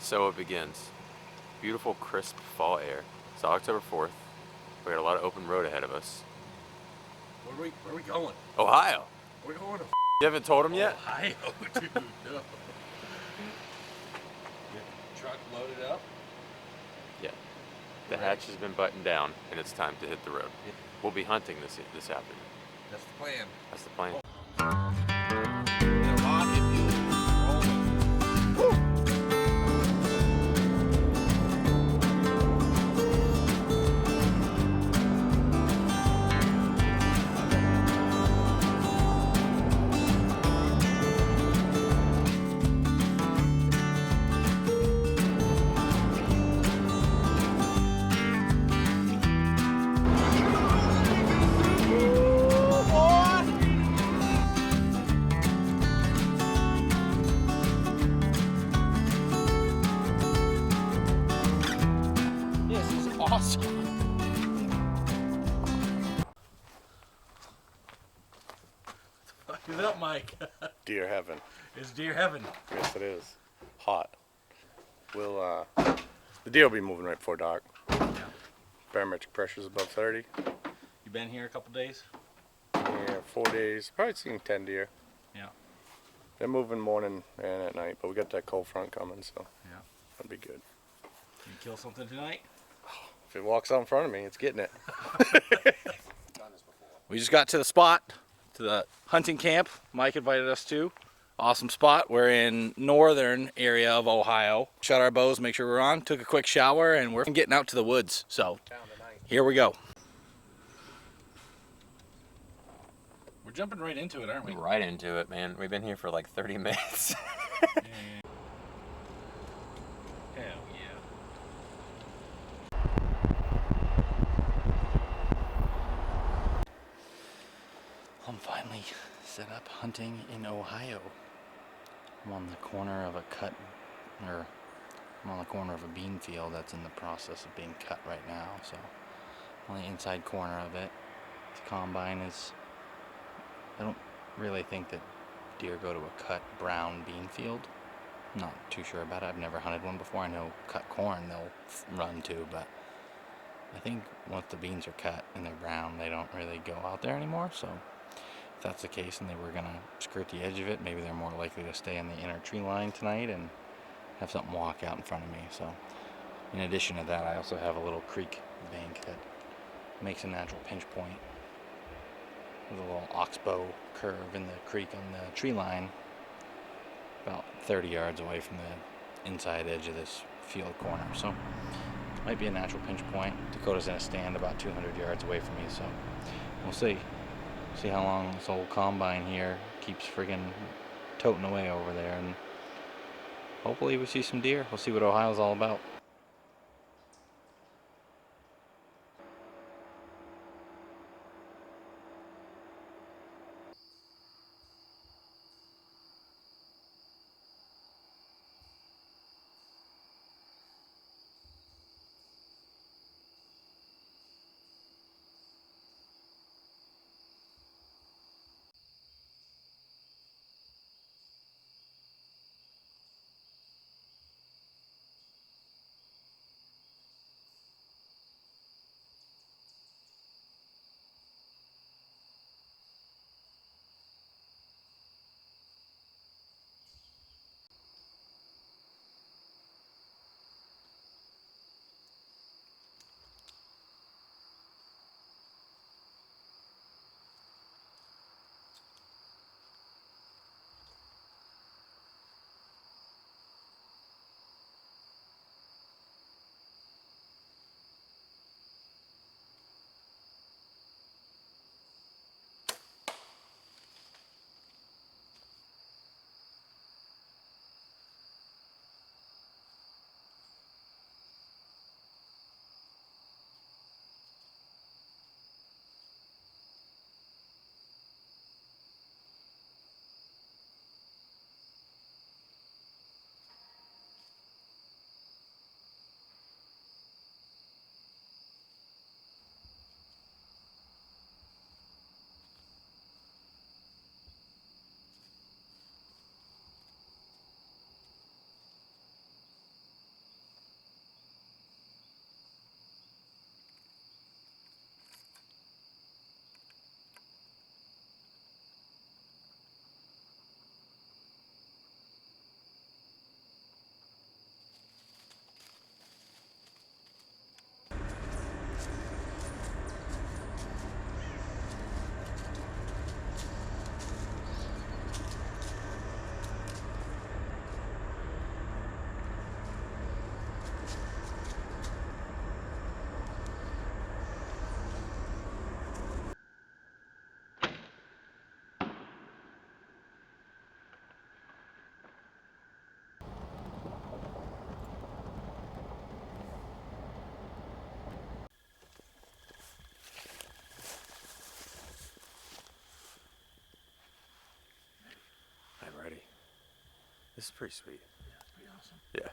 So it begins. Beautiful, crisp fall air. It's October 4th. We got a lot of open road ahead of us. Where are we going? Ohio. We're going to You haven't told him yet? Ohio, dude. No. Get the truck loaded up. Yeah. The hatch has been buttoned down, and it's time to hit the road. We'll be hunting this afternoon. That's the plan. That's the plan. Awesome. What is up, Mike? Deer heaven. It's deer heaven. Yes, it is. Hot. We'll, the deer will be moving right before dark. Yeah. Barometric pressure is above 30. You been here a couple days? Yeah, 4 days. Probably seen 10 deer. Yeah. They're moving morning and at night, but we got that cold front coming, so Yeah. that'll be good. Can you kill something tonight? If it walks out in front of me, it's getting it. We just got to the spot, to the hunting camp Mike invited us to. Awesome spot. We're in northern area of Ohio. Shot our bows, make sure we're on. Took a quick shower, and we're getting out to the woods. So here we go. We're jumping right into it, aren't we? Right into it, man. We've been here for like 30 minutes. Yeah. Hell yeah. I'm finally set up hunting in Ohio. I'm on the corner of a I'm on the corner of a bean field that's in the process of being cut right now. So on the inside corner of it, the combine is. I don't really think that deer go to a cut brown bean field. I'm not too sure about it. I've never hunted one before. I know cut corn they'll run to, but I think once the beans are cut and they're brown, they don't really go out there anymore. So if that's the case and they were gonna skirt the edge of it, maybe they're more likely to stay in the inner tree line tonight and have something walk out in front of me. So in addition to that, I also have a little creek bank that makes a natural pinch point with a little oxbow curve in the creek on the tree line about 30 yards away from the inside edge of this field corner. So might be a natural pinch point. Dakota's in a stand about 200 yards away from me, so we'll see how long this old combine here keeps friggin' toting away over there, and hopefully we see some deer. We'll see what Ohio's all about. This is pretty sweet. Yeah, it's pretty awesome. Yeah.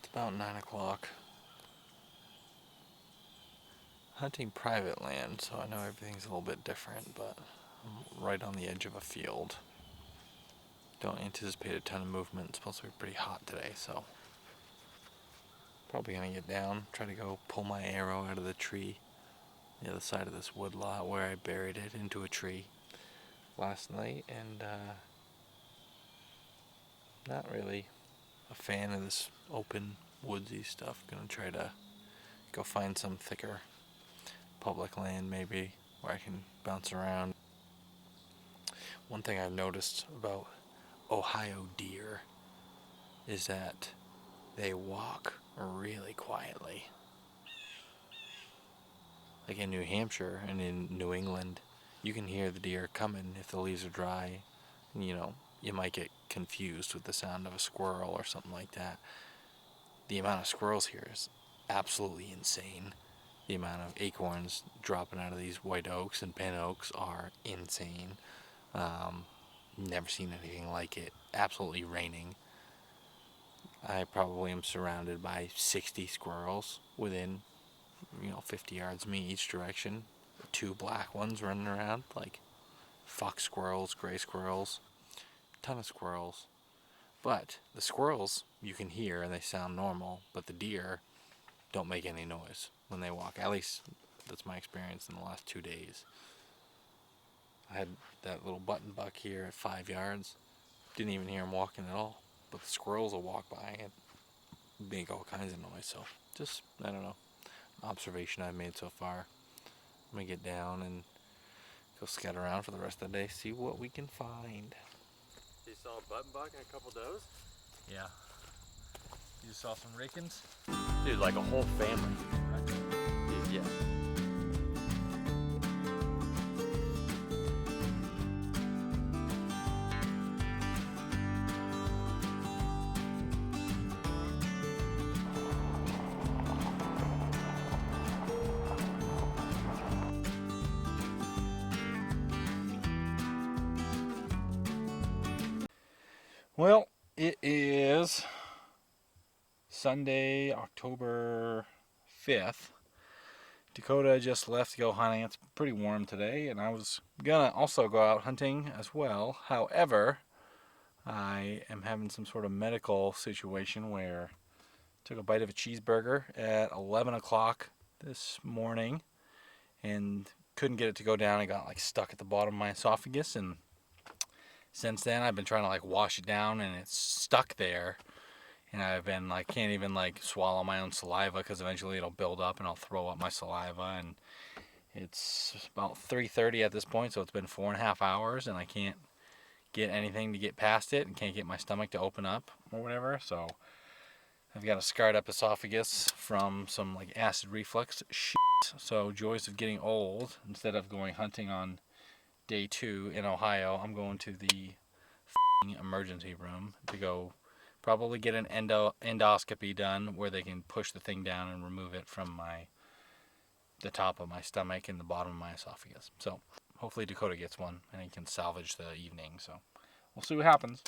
It's about 9 o'clock. Hunting private land, so I know everything's a little bit different, but I'm right on the edge of a field. Don't anticipate a ton of movement. It's supposed to be pretty hot today, so probably gonna get down, try to go pull my arrow out of the tree, the other side of this wood lot where I buried it into a tree last night, and not really a fan of this open woodsy stuff. Gonna try to go find some thicker public land maybe where I can bounce around. One thing I've noticed about Ohio deer is that they walk really quietly. Like in New Hampshire and in New England, you can hear the deer coming if the leaves are dry. You know, you might get confused with the sound of a squirrel or something like that. The amount of squirrels here is absolutely insane. The amount of acorns dropping out of these white oaks and pin oaks are insane. Never seen anything like it. Absolutely raining. I probably am surrounded by 60 squirrels within, 50 yards of me each direction. 2 black ones running around, like fox squirrels, gray squirrels, ton of squirrels. But the squirrels you can hear and they sound normal, but the deer don't make any noise when they walk. At least that's my experience in the last 2 days. I had that little button buck here at 5 yards. Didn't even hear him walking at all. But the squirrels will walk by and make all kinds of noise. So just, I don't know, observation I've made so far. I'm going to get down and go scout around for the rest of the day, see what we can find. You saw a button buck and a couple does? Yeah. You saw some rakins? Dude, like a whole family. Dude, yeah. Well, it is Sunday, October 5th. Dakota just left to go hunting. It's pretty warm today, and I was gonna also go out hunting as well. However, I am having some sort of medical situation where I took a bite of a cheeseburger at 11 o'clock this morning and couldn't get it to go down. I got like stuck at the bottom of my esophagus, and since then I've been trying to like wash it down and it's stuck there, and I've been like can't even like swallow my own saliva because eventually it'll build up and I'll throw up my saliva. And it's about 3:30 at this point, so it's been 4.5 hours and I can't get anything to get past it and can't get my stomach to open up or whatever. So I've got a scarred up esophagus from some like acid reflux shit. So joys of getting old. Instead of going hunting on day 2 in Ohio, I'm going to the emergency room to go Probably get an endoscopy done where they can push the thing down and remove it from the top of my stomach and the bottom of my esophagus. So hopefully Dakota gets one and he can salvage the evening. So we'll see what happens.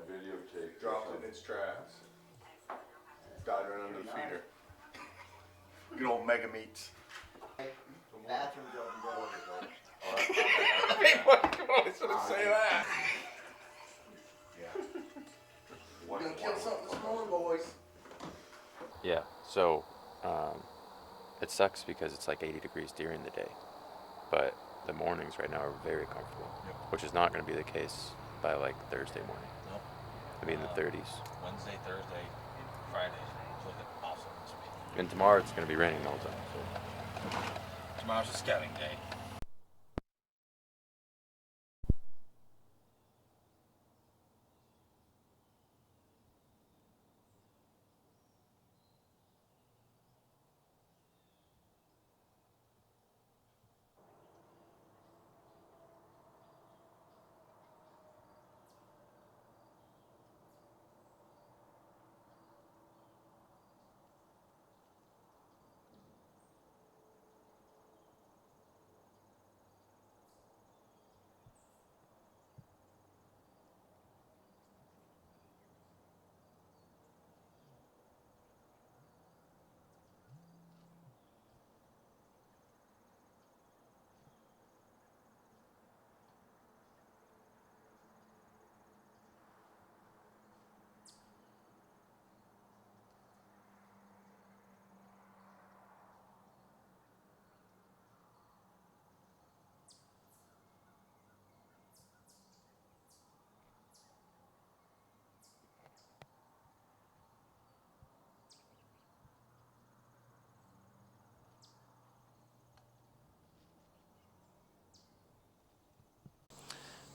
Videotape. Dropped it in its tracks. Died right under the feeder. Good old mega meats. Bathroom open door. I should say that. We're gonna kill something this morning, boys. Yeah, so it sucks because it's like 80 degrees during the day, but the mornings right now are very comfortable, which is not going to be the case by like Thursday morning. Nope. It'll be in the 30s. Wednesday, Thursday, Friday. It's looking awesome this week. And tomorrow it's going to be raining all the time. So. Tomorrow's a scouting day.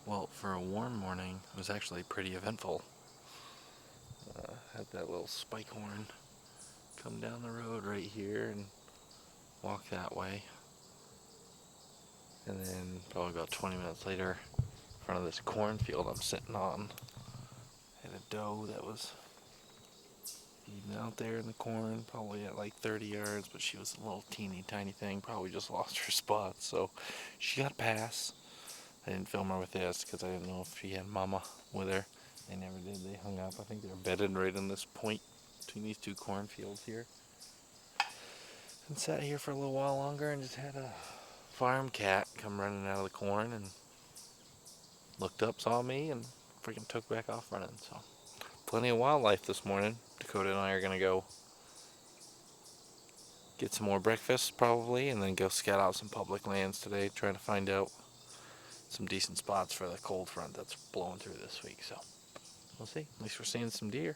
Well, for a warm morning, it was actually pretty eventful. Had that little spike horn come down the road right here and walk that way. And then probably about 20 minutes later, in front of this cornfield I'm sitting on, had a doe that was eating out there in the corn, probably at like 30 yards, but she was a little teeny tiny thing, probably just lost her spot, so she got a pass. I didn't film her with this because I didn't know if she had mama with her. They never did. They hung up. I think they're bedded right in this point between these two cornfields here. And sat here for a little while longer and just had a farm cat come running out of the corn and looked up, saw me, and freaking took back off running. So plenty of wildlife this morning. Dakota and I are going to go get some more breakfast probably and then go scout out some public lands today, trying to find out some decent spots for the cold front that's blowing through this week. So we'll see. At least we're seeing some deer.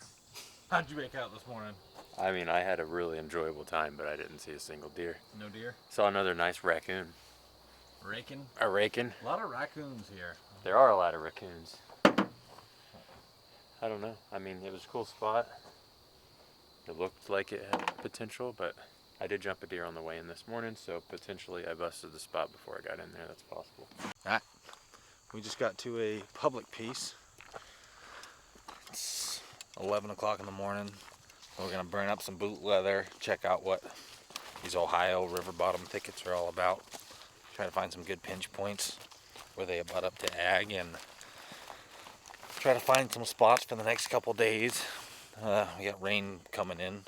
How'd you make out this morning? I mean, I had a really enjoyable time, but I didn't see a single deer. No deer? Saw another nice raccoon. Raking? A raccoon. A lot of raccoons here. There are a lot of raccoons. I don't know. I mean, it was a cool spot. It looked like it had potential, but I did jump a deer on the way in this morning, so potentially I busted the spot before I got in there. That's possible. Alright. We just got to a public piece. It's 11 o'clock in the morning. We're going to burn up some boot leather, check out what these Ohio river bottom thickets are all about. Try to find some good pinch points where they abut up to ag, and try to find some spots for the next couple days. We got rain coming in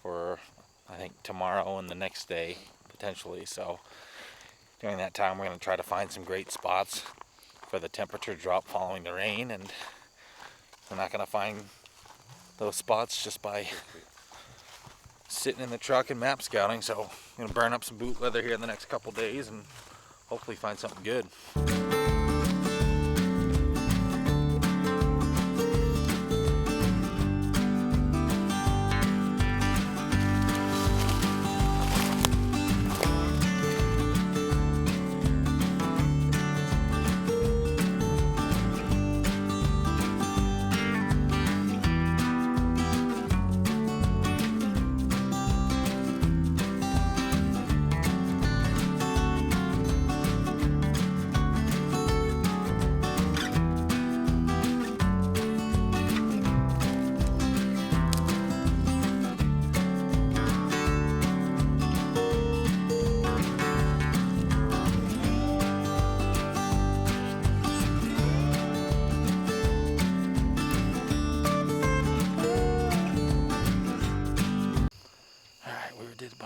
for, I think, tomorrow and the next day potentially, so during that time we're going to try to find some great spots for the temperature drop following the rain, and we're not going to find those spots just by sitting in the truck and map scouting. So I'm going to burn up some boot leather here in the next couple days and hopefully find something good.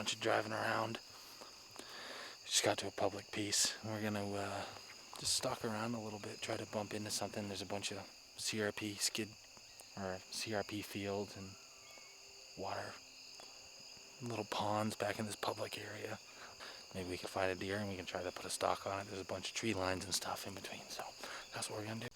bunch of driving around. Just got to a public piece. We're gonna just stalk around a little bit, try to bump into something. There's a bunch of CRP CRP fields and water, little ponds back in this public area. Maybe we can find a deer and we can try to put a stalk on it. There's a bunch of tree lines and stuff in between, so that's what we're gonna do.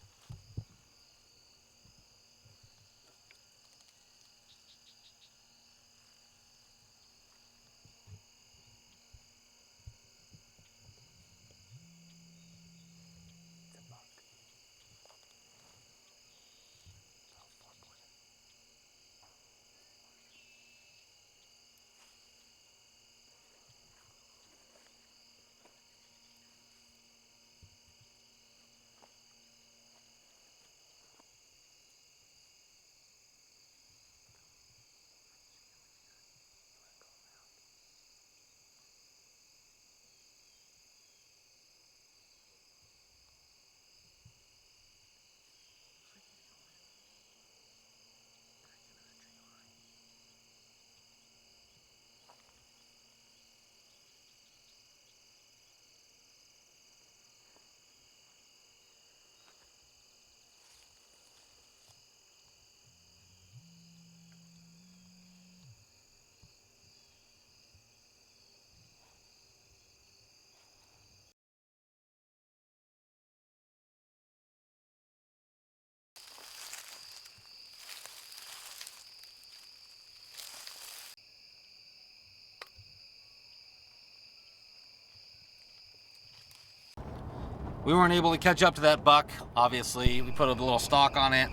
We weren't able to catch up to that buck, obviously. We put a little stalk on it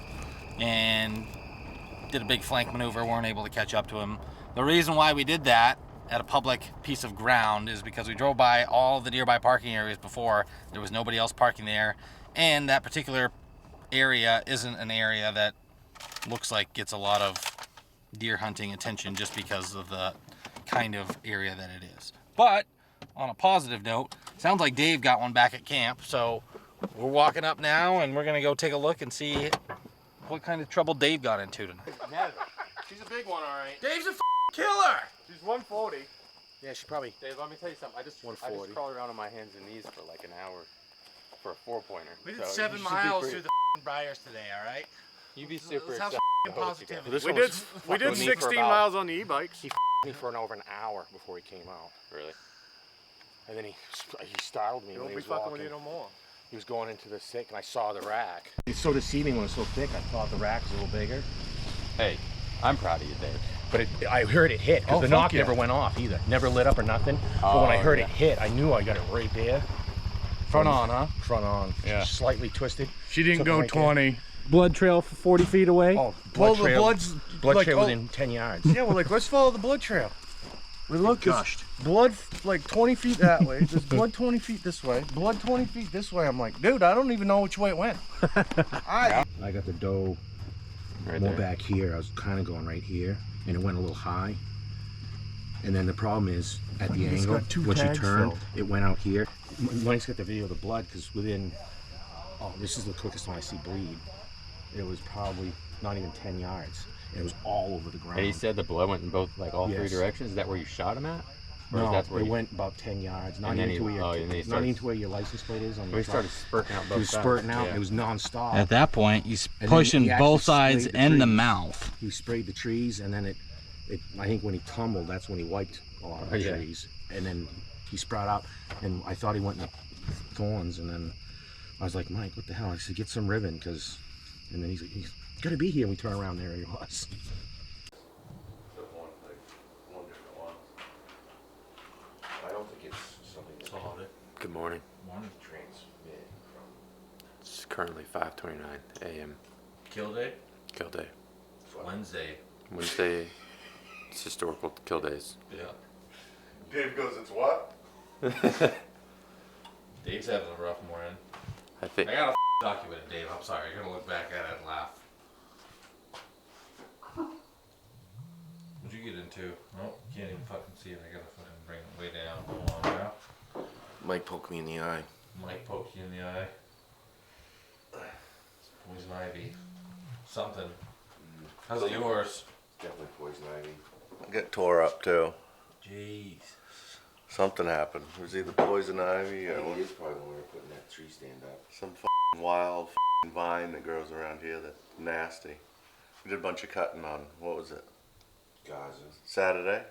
and did a big flank maneuver, weren't able to catch up to him. The reason why we did that at a public piece of ground is because we drove by all the nearby parking areas before. There was nobody else parking there, and that particular area isn't an area that looks like gets a lot of deer hunting attention just because of the kind of area that it is. But on a positive note, sounds like Dave got one back at camp, so we're walking up now and we're gonna go take a look and see what kind of trouble Dave got into tonight. She's a big one, all right. Dave's a killer! She's 140. Yeah, she probably... Dave, let me tell you something. I just 140. crawled around on my hands and knees for like an hour for a 4-pointer. We did So 7 you should be miles pretty- through the briars today, all right? You be super Let's have excited. some positivity. This We one did was we did with me for 16 about- miles on the e-bikes. me for over an hour before he came out. Really? And then he startled me He when won't he be was fucking walking. with you no more. He was going into the sick and I saw the rack. It's so deceiving when it's so thick. I thought the rack was a little bigger. Hey, I'm proud of you, Dave. But I heard it hit because the knock never went off either. Never lit up or nothing. But when I heard it hit, I knew I got it right there. Front on, huh? Front on. Yeah. Slightly twisted. She didn't Took go right there. 20. Blood trail for 40 feet away. Oh, Well, blood the trail. blood's Blood like, trail oh, within 10 yards. Yeah, well, like, let's follow the blood trail. We look, there's blood like 20 feet that way. There's blood 20 feet this way. Blood 20 feet this way. I'm like, dude, I don't even know which way it went. I got the doe Right more there. back here. I was kind of going right here, and it went a little high. And then the problem is, at the angle, when she turned, it went out here. Mike's got the video of the blood, because within, oh, this is the quickest one I see bleed. It was probably not even 10 yards. And it was all over the ground. And he said the blood went in both, like all 3 Yes. directions. Is that where you shot him at? Or No, that's where it you... went about 10 yards. Not And then even he- to where and then he not started- even to where your license plate is on We your truck. started spurting out both It was sides. spurting out. Yeah. It was non-stop. At that point, he's And then pushing he actually both sides sprayed the and the trees. mouth. He sprayed the trees, and then it I think when he tumbled, that's when he wiped a lot of the Yeah. trees. And then he sprout out, and I thought he went in the thorns, and then I was like, Mike, what the hell? I said, get some ribbon, because, and then he's like, he's got to be here. We turn around, there he was. I don't think it's something that Good morning. transmit It's currently 5:29 a.m. Kill day? Kill day. Wednesday. Wednesday, it's historical kill days. Yeah. Dave goes, it's what? Dave's having a rough morning. I think. I gotta document it, Dave. I'm sorry. You're gonna look back at it and laugh. What'd you get into? Oh, can't even fucking see it. I gotta fucking bring it way down. Hold on now. Mike poked me in the eye. Mike poked you in the eye. It's poison ivy. Something. How's it yours? Definitely poison ivy. I got tore up too. Jeez. Something happened. It was either poison ivy I or think it is probably when we were putting that tree stand up. some wild vine that grows around here that's nasty. We did a bunch of cutting on, what was it, Gaza. Saturday?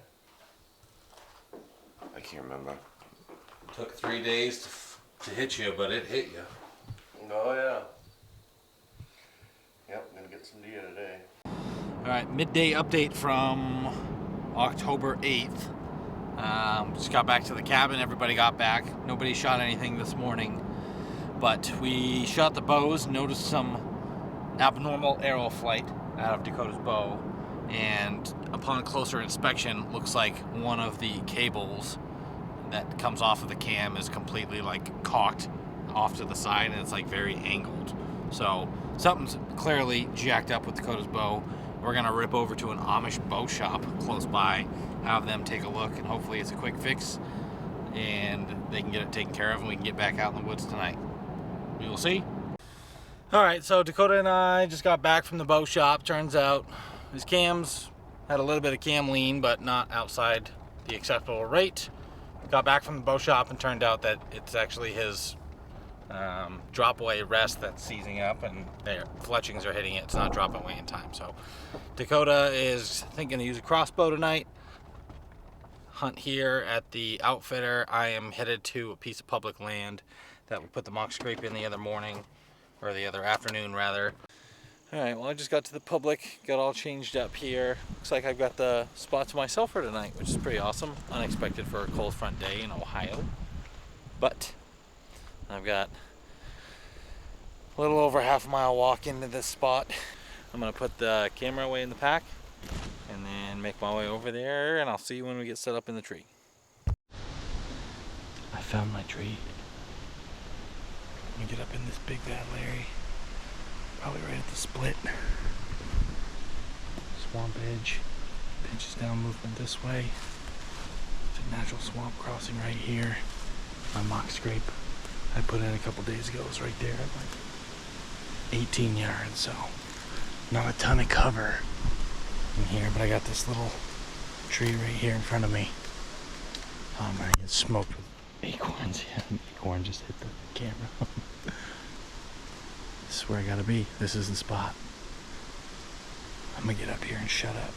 I can't remember. Took 3 days to hit you, but it hit you. Oh yeah. Yep, gonna get some deer today. All right, midday update from October 8th. Just got back to the cabin. Everybody got back. Nobody shot anything this morning, but we shot the bows. Noticed some abnormal arrow flight out of Dakota's bow, and upon closer inspection, looks like one of the cables that comes off of the cam is completely like cocked off to the side, and it's like very angled. So something's clearly jacked up with Dakota's bow. We're gonna rip over to an Amish bow shop close by, have them take a look, and hopefully it's a quick fix and they can get it taken care of and we can get back out in the woods tonight. We will see. All right, so Dakota and I just got back from the bow shop. Turns out his cams had a little bit of cam lean, but not outside the acceptable rate. Got back from the bow shop and turned out that it's actually his drop away rest that's seizing up, and their fletchings are hitting it. It's not dropping away in time. So Dakota is thinking to use a crossbow tonight. Hunt here at the outfitter. I am headed to a piece of public land that we put the mock scrape in the other morning, or the other afternoon rather. All right, well I just got to the public, got all changed up here. Looks like I've got the spot to myself for tonight, which is pretty awesome. Unexpected for a cold front day in Ohio. But I've got a little over half a mile walk into this spot. I'm gonna put the camera away in the pack and then make my way over there, and I'll see you when we get set up in the tree. I found my tree. I'm gonna get up in this big bad Larry. Probably right at the split. Swamp edge. Pinches down, movement this way. It's a natural swamp crossing right here. My mock scrape I put in a couple days ago is right there at like 18 yards, so not a ton of cover in here, but I got this little tree right here in front of me. Oh, I'm gonna get smoked with acorns. Yeah, an acorn just hit the camera. This is where I gotta be. This is the spot. I'm gonna get up here and shut up.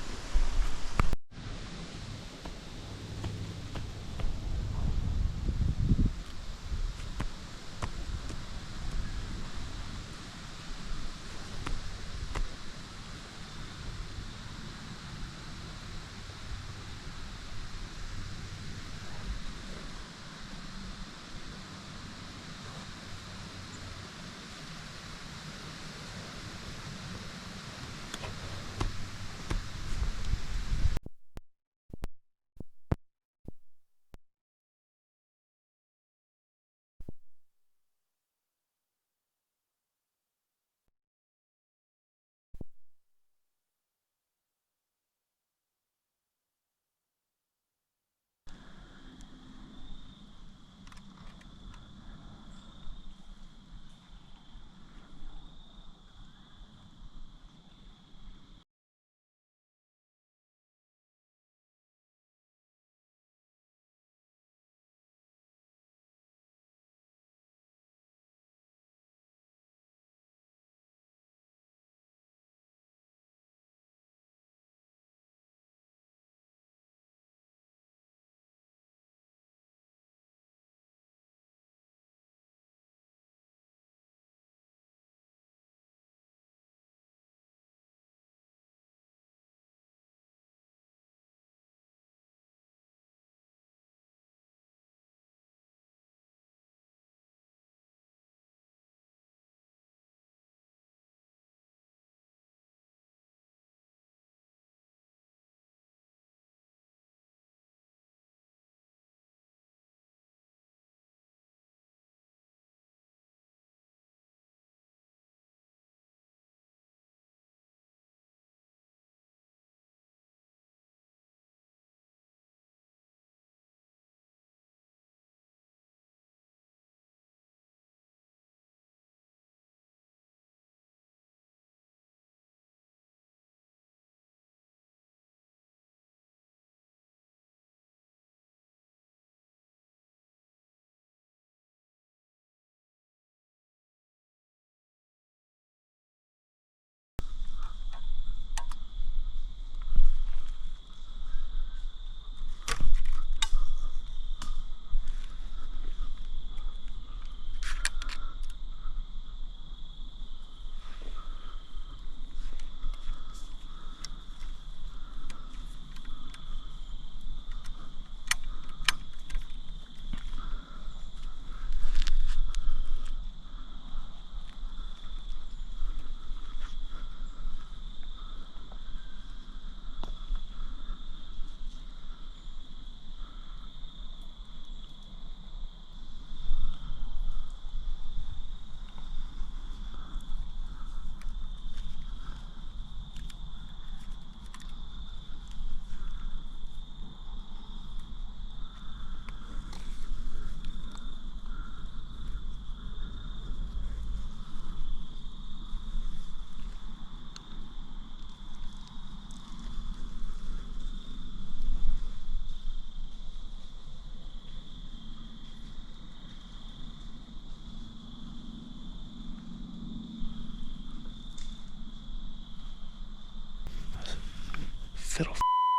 fiddle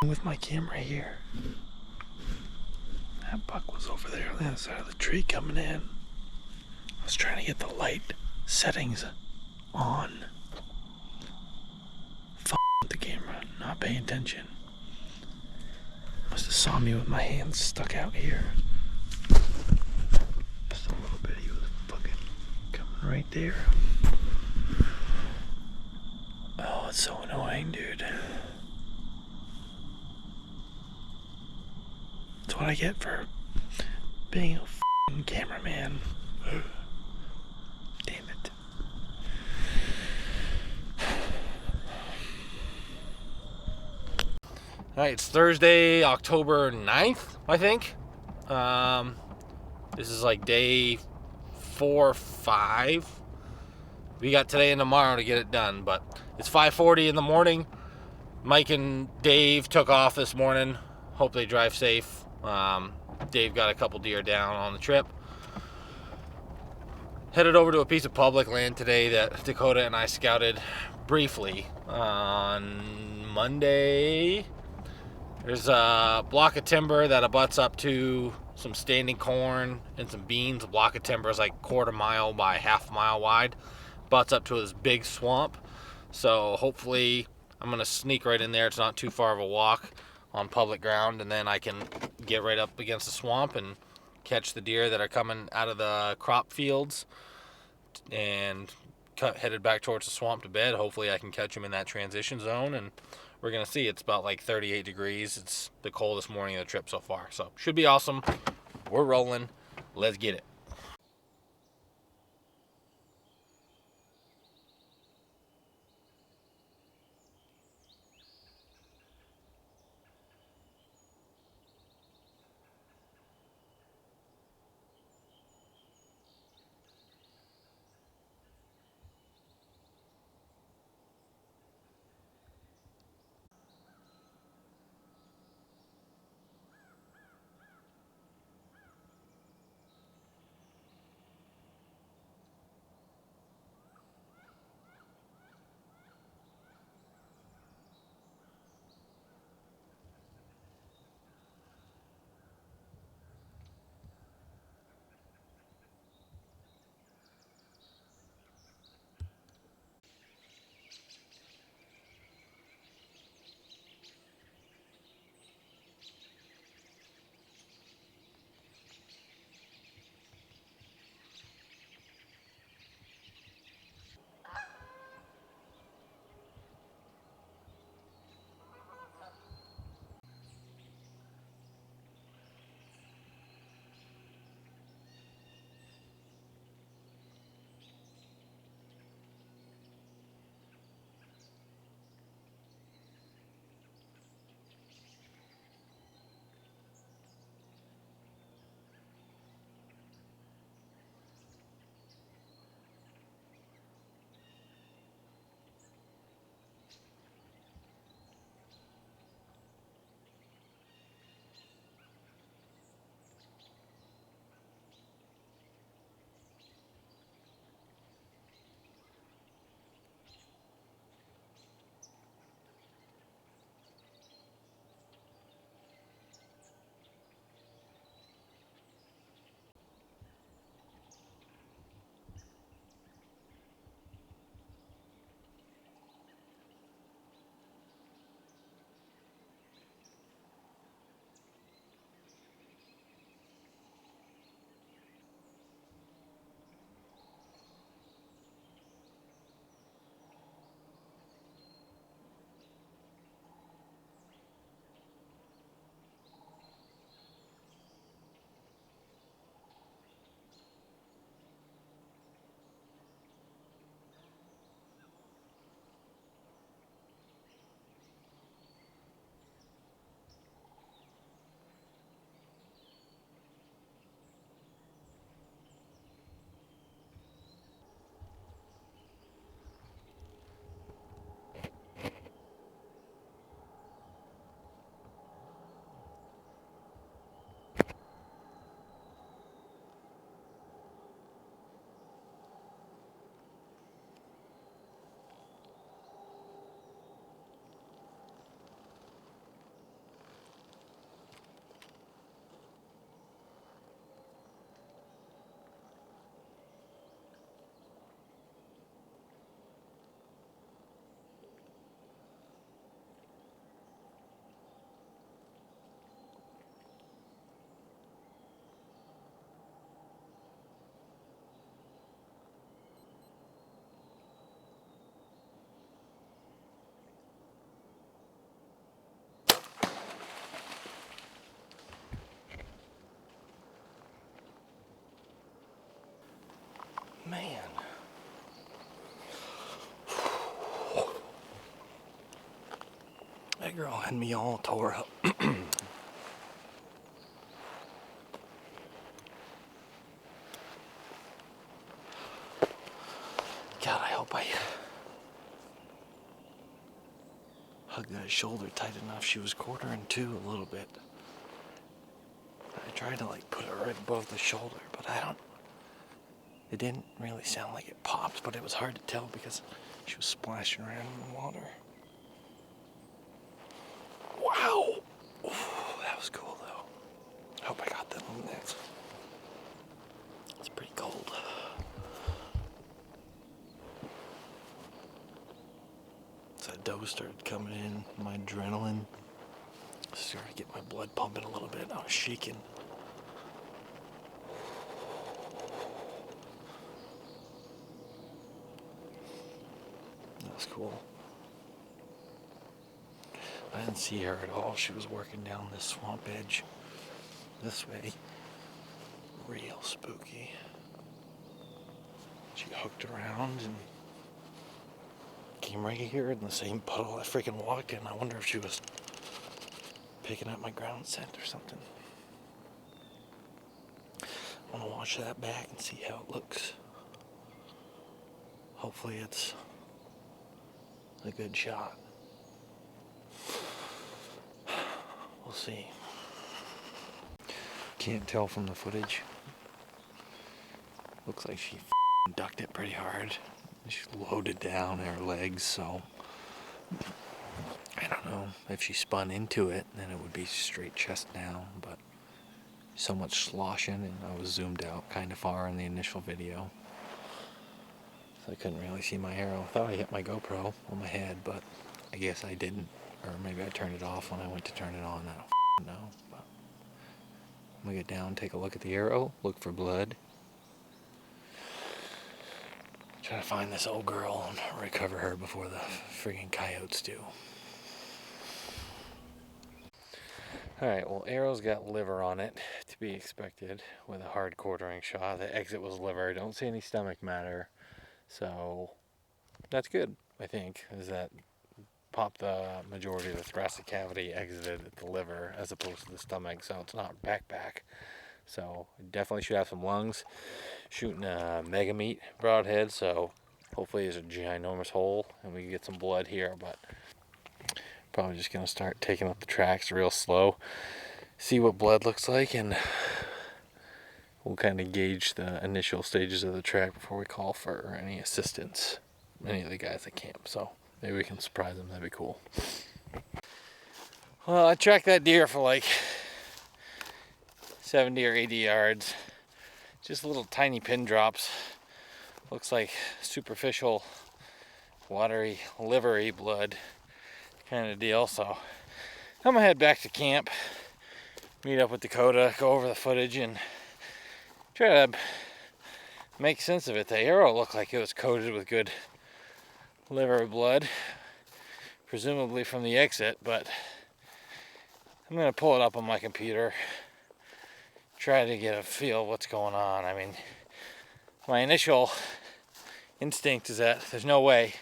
with my camera here. That buck was over there on the other side of the tree coming in. I was trying to get the light settings on. With the camera, not paying attention. Must have saw me with my hands stuck out here. Just a little bit, he was fucking coming right there. Oh, it's so annoying, dude. That's what I get for being a f***ing cameraman. Damn it. Alright, it's Thursday, October 9th, I think. This is like day 4 or 5. We got today and tomorrow to get it done, but it's 5:40 in the morning. Mike and Dave took off this morning. Hope they drive safe. Dave got a couple deer down on the trip. Headed over to a piece of public land today that Dakota and I scouted briefly on Monday. There's a block of timber that abuts up to some standing corn and some beans. A block of timber is like 1/4 mile by 1/2 mile wide. Butts up to this big swamp. So hopefully I'm going to sneak right in there. It's not too far of a walk on public ground, and then I can get right up against the swamp and catch the deer that are coming out of the crop fields and headed back towards the swamp to bed. Hopefully I can catch them in that transition zone, and we're going to see. It's about like 38 degrees. It's the coldest morning of the trip so far. So should be awesome. We're rolling. Let's get it. That girl had me all tore up. God, I hope I hugged that shoulder tight enough. She was quartering too a little bit. I tried to like put it right above the shoulder, but it didn't really sound like it popped, but it was hard to tell because she was splashing around in the water. Wow! Ooh, that was cool though. I hope I got that on next. It's pretty cold. So that dough started coming in, my adrenaline started to get my blood pumping a little bit. I was shaking. That was cool. I didn't see her at all. She was working down this swamp edge this way. Real spooky. She hooked around and came right here in the same puddle I freaking walked in. I wonder if she was picking up my ground scent or something. I want to watch that back and see how it looks. Hopefully it's a good shot. We'll see. Can't tell from the footage. Looks like she ducked it pretty hard. She loaded down her legs, so I don't know if she spun into it, then it would be straight chest down, but so much sloshing, and I was zoomed out kind of far in the initial video, so I couldn't really see my arrow. I thought I hit my GoPro on my head, but I guess I didn't, or maybe I turned it off when I went to turn it on. I don't know, but I'm gonna get down, take a look at the arrow, look for blood. Try to find this old girl and recover her before the friggin' coyotes do. Alright, well, arrow's got liver on it, to be expected with a hard quartering shot. The exit was liver. I don't see any stomach matter, so that's good, I think, is that popped the majority of the thoracic cavity, exited at the liver as opposed to the stomach, so it's not back. So definitely should have some lungs. Shooting a mega meat broadhead, so hopefully there's a ginormous hole and we can get some blood here, but probably just gonna start taking up the tracks real slow, see what blood looks like, and we'll kind of gauge the initial stages of the track before we call for any assistance, any of the guys at camp. So maybe we can surprise them. That'd be cool. Well, I tracked that deer for like 70 or 80 yards. Just little tiny pin drops. Looks like superficial, watery, livery blood kind of deal. So I'm gonna head back to camp, meet up with Dakota, go over the footage, and try to make sense of it. The arrow looked like it was coated with good liver blood, presumably from the exit, but I'm gonna pull it up on my computer, try to get a feel of what's going on. I mean, my initial instinct is that there's no way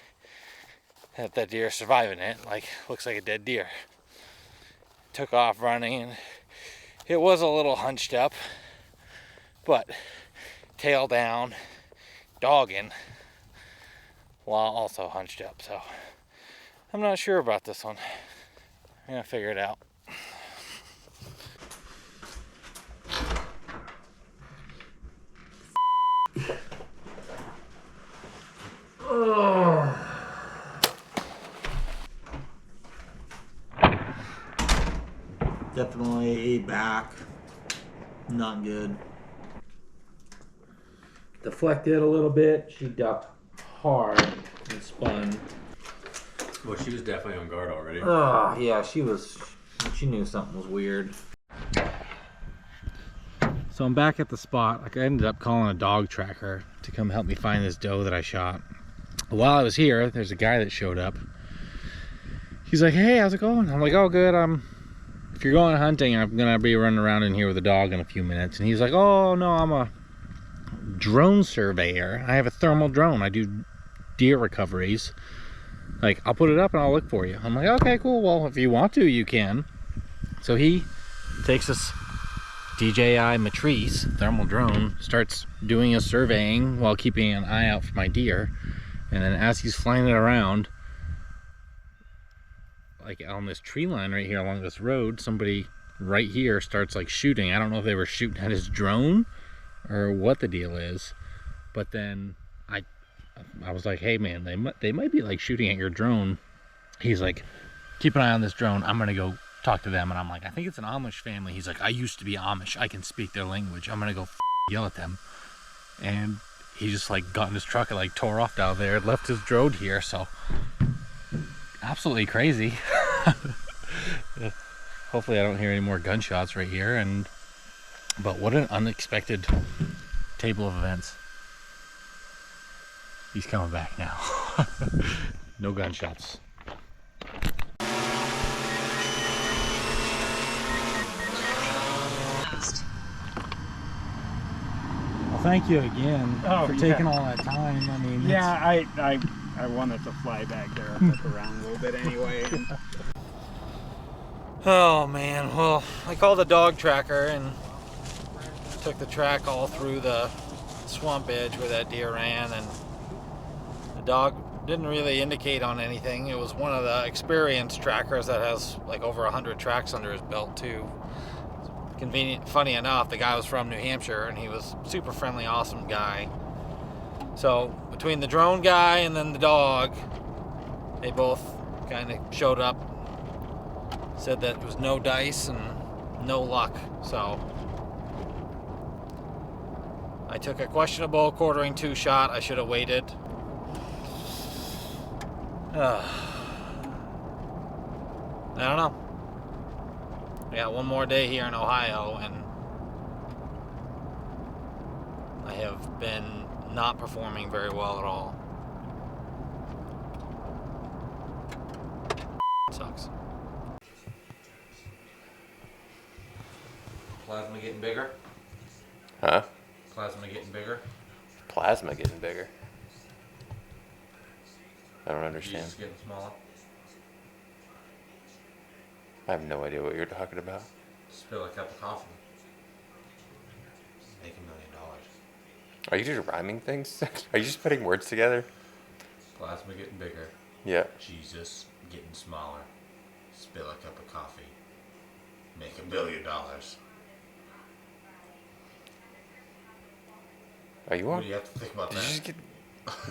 that deer is surviving it. Like, looks like a dead deer. Took off running, and it was a little hunched up, but tail down, dogging, while also hunched up. So I'm not sure about this one. I'm gonna figure it out. Definitely back. Not good. Deflected a little bit. She ducked hard and spun. Well, she was definitely on guard already. Oh, yeah, she knew something was weird. So I'm back at the spot. Like, I ended up calling a dog tracker to come help me find this doe that I shot. While I was here, there's a guy that showed up. He's like, "Hey, how's it going?" I'm like, "Oh, good. If you're going hunting, I'm gonna be running around in here with a dog in a few minutes." And he's like, "Oh no, I'm a drone surveyor. I have a thermal drone. I do deer recoveries. like, I'll put it up and I'll look for you. I'm like, okay, cool. Well, if you want to, you can. So he takes this DJI Matrice thermal drone, starts doing his surveying while keeping an eye out for my deer. And then as he's flying it around, like on this tree line right here along this road, somebody right here starts like shooting. I don't know if they were shooting at his drone or what the deal is, but then I was like, hey man, they might be like shooting at your drone. He's like, keep an eye on this drone, I'm gonna go talk to them. And I'm like, I think it's an Amish family. He's like, I used to be Amish, I can speak their language, I'm gonna go yell at them. And he just like got in his truck and like tore off down there, left his drone here. So absolutely crazy. Hopefully I don't hear any more gunshots right here. But what an unexpected table of events. He's coming back now. No gunshots. Well, thank you again for taking all that time. I mean, I wanted to fly back there and look around a little bit anyway. Oh man, well, I called the dog tracker and took the track all through the swamp edge where that deer ran, and the dog didn't really indicate on anything. It was one of the experienced trackers that has like over 100 tracks under his belt too. Convenient, funny enough, the guy was from New Hampshire and he was super friendly, awesome guy. So between the drone guy and then the dog, they both kind of showed up, said that it was no dice and no luck. So I took a questionable quartering 2 shot. I should have waited. I don't know. I got one more day here in Ohio and I have been not performing very well at all. It sucks. Plasma getting bigger? Huh? Plasma getting bigger? Plasma getting bigger. I don't understand. Jesus getting smaller? I have no idea what you're talking about. Spill a cup of coffee. Make $1 million. Are you just rhyming things? Are you just putting words together? Plasma getting bigger. Yeah. Jesus getting smaller. Spill a cup of coffee. Make $1 billion. Are you on? What do you have to think about Did you that? just get...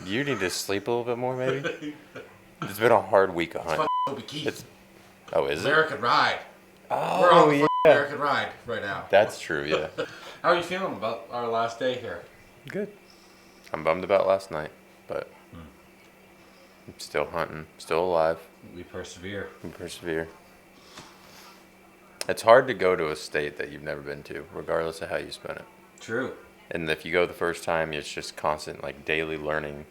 You need to sleep a little bit more, maybe? It's been a hard week of hunting. Toby Keith. Oh, is it? American Ride. Oh, We're on the yeah. American Ride right now. That's true, yeah. How are you feeling about our last day here? Good. I'm bummed about last night, but I'm still hunting, still alive. We persevere. We persevere. It's hard to go to a state that you've never been to, regardless of how you spend it. True. And if you go the first time, it's just constant, like, daily learning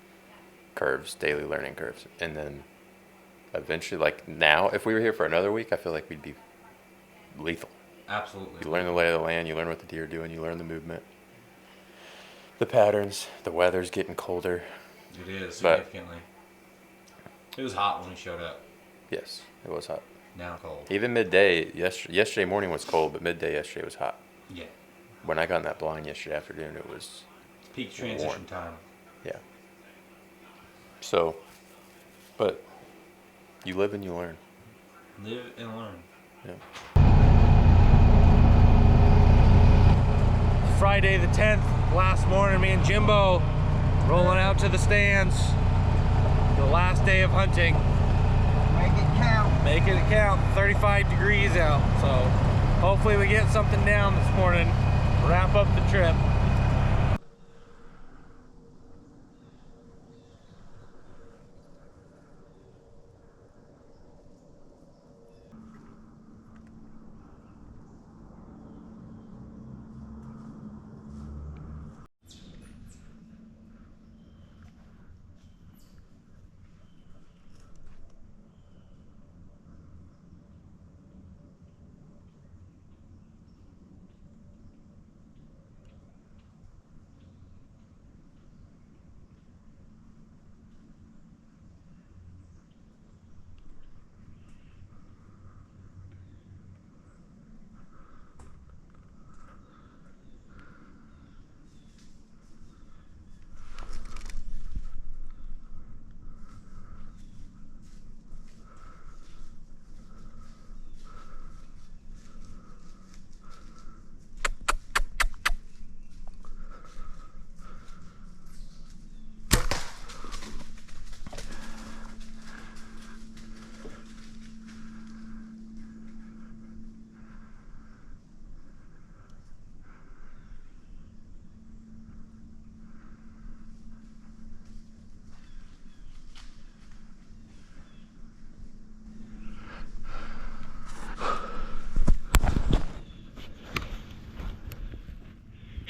curves. And then eventually, like now, if we were here for another week, I feel like we'd be lethal. Absolutely. You learn the lay of the land, you learn what the deer are doing, you learn the movement, the patterns, the weather's getting colder. It is, significantly. It was hot when we showed up. Yes, it was hot. Now cold. Even midday, yesterday morning was cold, but midday yesterday was hot. Yeah. When I got in that blind yesterday afternoon, it was Peak transition warm. time. Yeah. So, but you live and you learn. Live and learn. Yeah. Friday the 10th, last morning, me and Jimbo rolling out to the stands. The last day of hunting. Make it count. Make it count. 35 degrees out. So hopefully we get something down this morning. Wrap up the trip.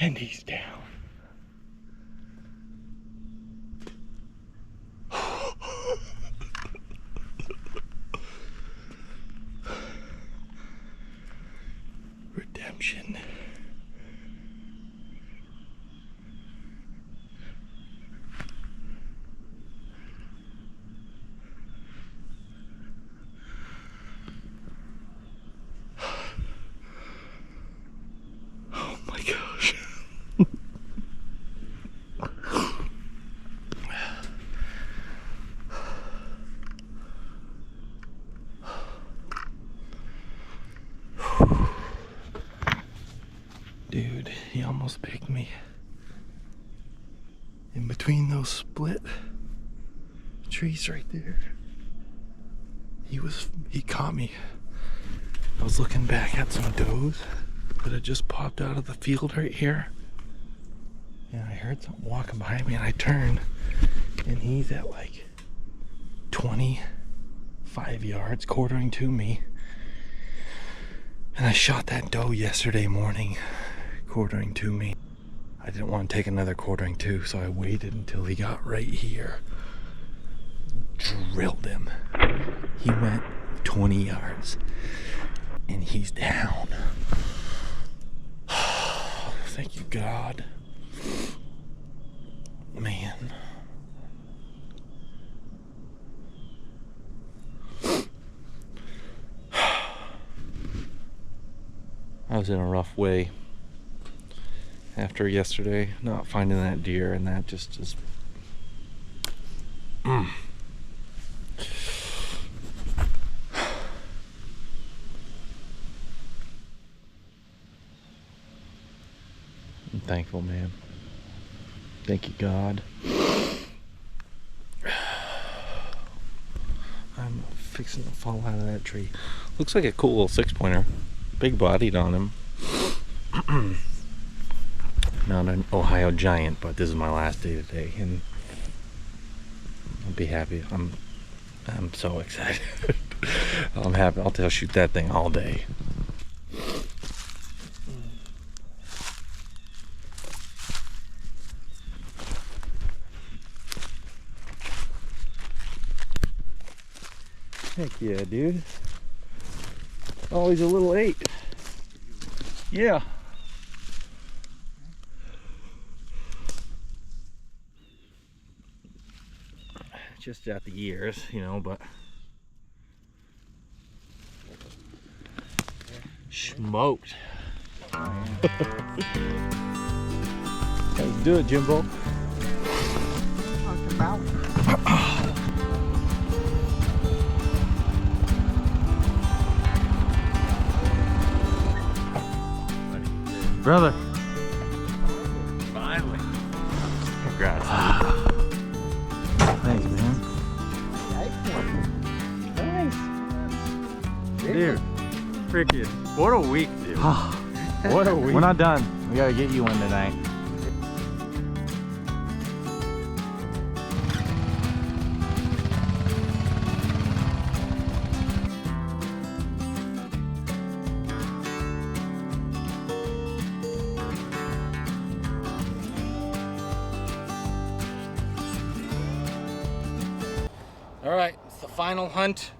And he's down. Redemption. Oh my gosh. Dude, he almost picked me. In between those split trees right there. He caught me. I was looking back at some does that had just popped out of the field right here. And I heard something walking behind me and I turned and he's at like 25 yards quartering to me. And I shot that doe yesterday morning quartering to me. I didn't want to take another quartering to, so I waited until he got right here. Drilled him. He went 20 yards and he's down. Thank you, God. Man. I was in a rough way after yesterday not finding that deer, and that just is I'm thankful, man. Thank you, God. I'm fixing to fall out of that tree. Looks like a cool little 6-pointer. Big bodied on him. Not an Ohio giant, but this is my last day today, and I'll be happy. I'm so excited. I'm happy. I'll shoot that thing all day. Heck yeah, dude. Always a little 8. Yeah. Just at the years, you know, but smoked. Let's do it, Jimbo. Brother. Finally. Congrats. Thanks, man. Nice. Dude, freaking, what a week, dude. What a week. We're not done. We gotta get you one tonight. All right, it's the final hunt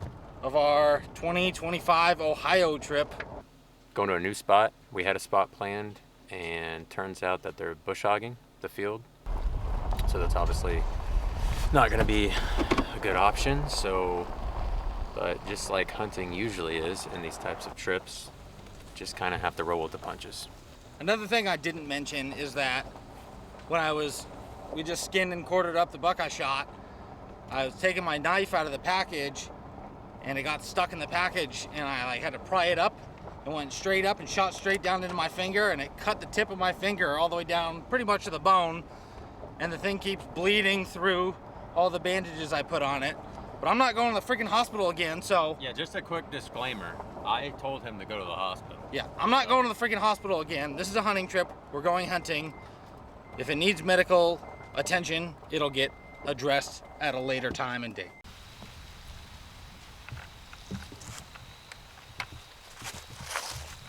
of our 2025 Ohio trip. Going to a new spot. We had a spot planned, and turns out that they're bush hogging the field. So that's obviously not going to be a good option. So, but just like hunting usually is in these types of trips, just kind of have to roll with the punches. Another thing I didn't mention is that when we just skinned and quartered up the buck I shot, I was taking my knife out of the package and it got stuck in the package, and I had to pry it up and went straight up and shot straight down into my finger, and it cut the tip of my finger all the way down pretty much to the bone, and the thing keeps bleeding through all the bandages I put on it. But I'm not going to the freaking hospital again, so... Yeah, just a quick disclaimer. I told him to go to the hospital. Yeah, I'm not going to the freaking hospital again. This is a hunting trip. We're going hunting. If it needs medical attention, it'll get addressed at a later time and date.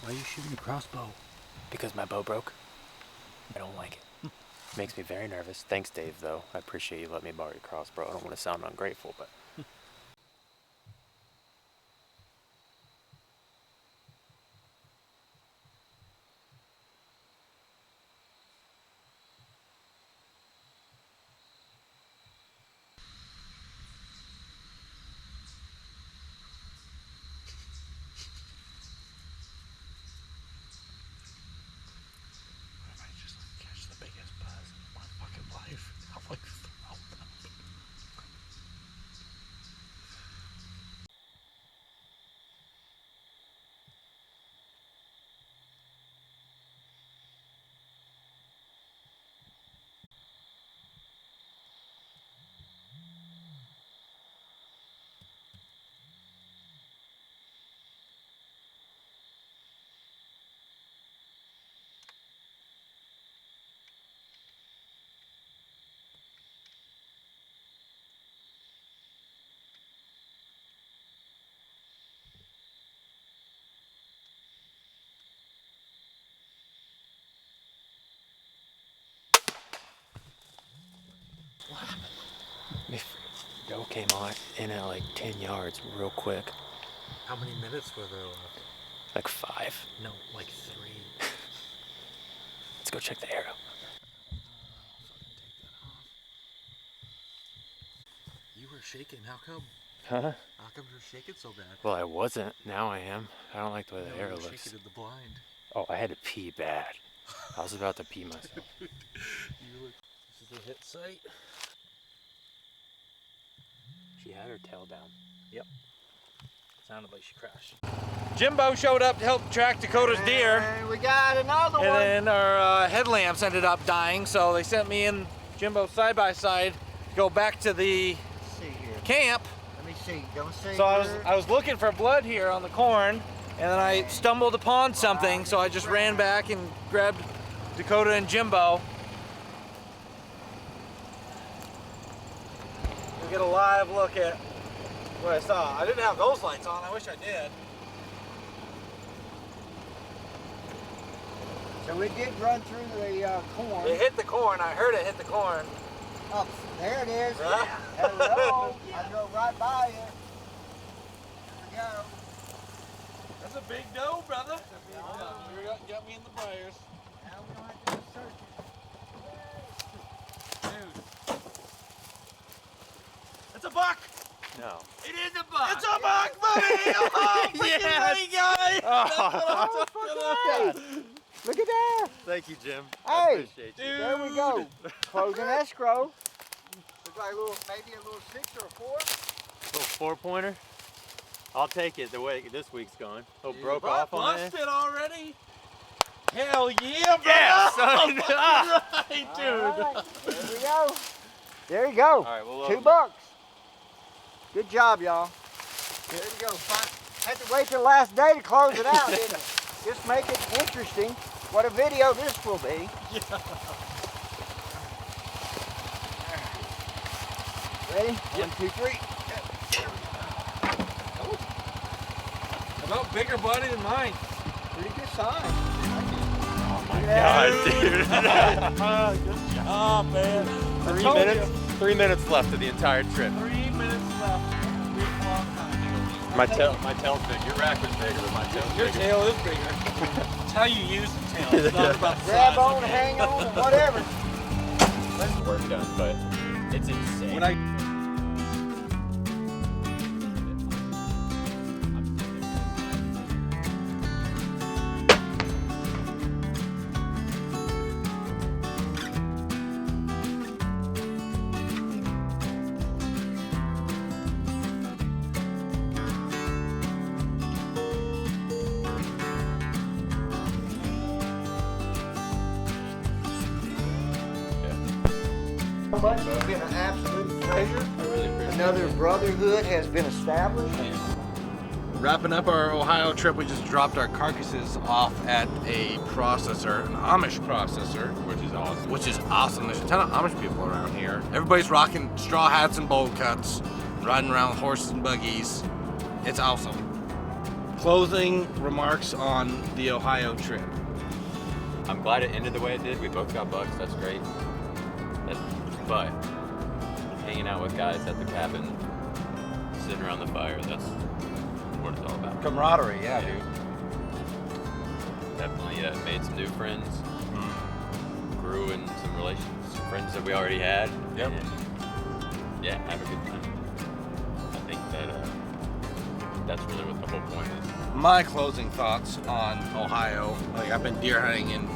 Why are you shooting a crossbow? Because my bow broke. I don't like it. Makes me very nervous. Thanks, Dave, though. I appreciate you letting me borrow your crossbow. I don't want to sound ungrateful, but... Doe came on in at like 10 yards real quick. How many minutes were there left? Like 5. No, like 3. Let's go check the arrow. You were shaking. How come? Huh? How come you're shaking so bad? Well, I wasn't. Now I am. I don't like the way the arrow you were looks. shaking in the blind. Oh, I had to pee bad. I was about to pee myself. This is the hit site. She had her tail down. Yep. Sounded like she crashed. Jimbo showed up to help track Dakota's deer. And we got another one. And then our headlamps ended up dying, so they sent me and Jimbo side by side to go back to the Let's see here. camp. Let me see. Don't see. So I was looking for blood here on the corn, and then I stumbled upon something, so I just ran back and grabbed Dakota and Jimbo. We'll get a live look at what I saw. I didn't have those lights on. I wish I did. So we did run through the corn. It hit the corn. I heard it hit the corn. Oh, there it is. Huh? Hello. I drove right by you. There we go. That's a big doe, brother. You got me in the briars. Now we don't have to go searching. Dude. It's a buck. No. It is a buck. It's a buck, buddy. Oh, yes. Guy. Oh, look at that. Thank you, Jim. Hey, I appreciate you. there we go. Closing escrow. Looks like a little, maybe a little 6 or a 4. Little 4-pointer. I'll take it the way this week's going. Oh, Dude, broke off on busted it. Already? Hell yeah, bro. Yes, All right, dude. All right, there we go. There you go. All right, well, $2. Good job, y'all. There you go. Had to wait till the last day to close it out, didn't it? Just make it interesting. What a video this will be. Yeah. Ready? Yep. 1, 2, 3. About bigger body than mine. Pretty good size. Oh my God, dude. Good job, man. 3 minutes. 3 minutes left of the entire trip. 3 minutes left. My tail's big. Your rack was bigger, but my tail's Your bigger. tail is bigger. It's how you use the tail. It's not about the Grab size. on, hang on, whatever. Work done, but it's insane. When I It's been an absolute pleasure. I really appreciate Another brotherhood has been established. Wrapping up our Ohio trip, we just dropped our carcasses off at a processor, an Amish processor, which is awesome. There's a ton of Amish people around here. Everybody's rocking straw hats and bowl cuts, riding around with horses and buggies. It's awesome. Closing remarks on the Ohio trip. I'm glad it ended the way it did. We both got bucks. That's great. But hanging out with guys at the cabin, sitting around the fire, that's what it's all about. Camaraderie, yeah, dude. Definitely made some new friends. Grew in some relations, some friends that we already had. Yep. And yeah, have a good time. I think that's really what the whole point is. My closing thoughts on Ohio. Like, I've been deer hunting in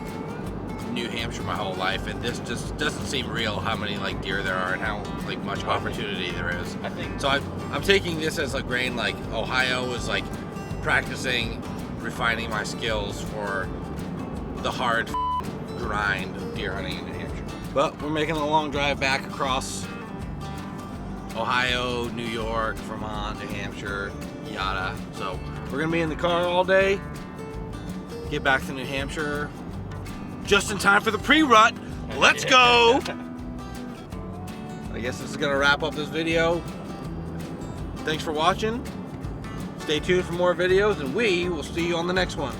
New Hampshire my whole life, and this just doesn't seem real how many like deer there are and how like much opportunity there is. I think so. I'm taking this as a grain. Like, Ohio is like practicing, refining my skills for the hard grind of deer hunting in New Hampshire. But we're making a long drive back across Ohio, New York, Vermont, New Hampshire, yada. So we're gonna be in the car all day, get back to New Hampshire just in time for the pre-rut. Let's go. I guess this is gonna wrap up this video. Thanks for watching. Stay tuned for more videos, and we will see you on the next one.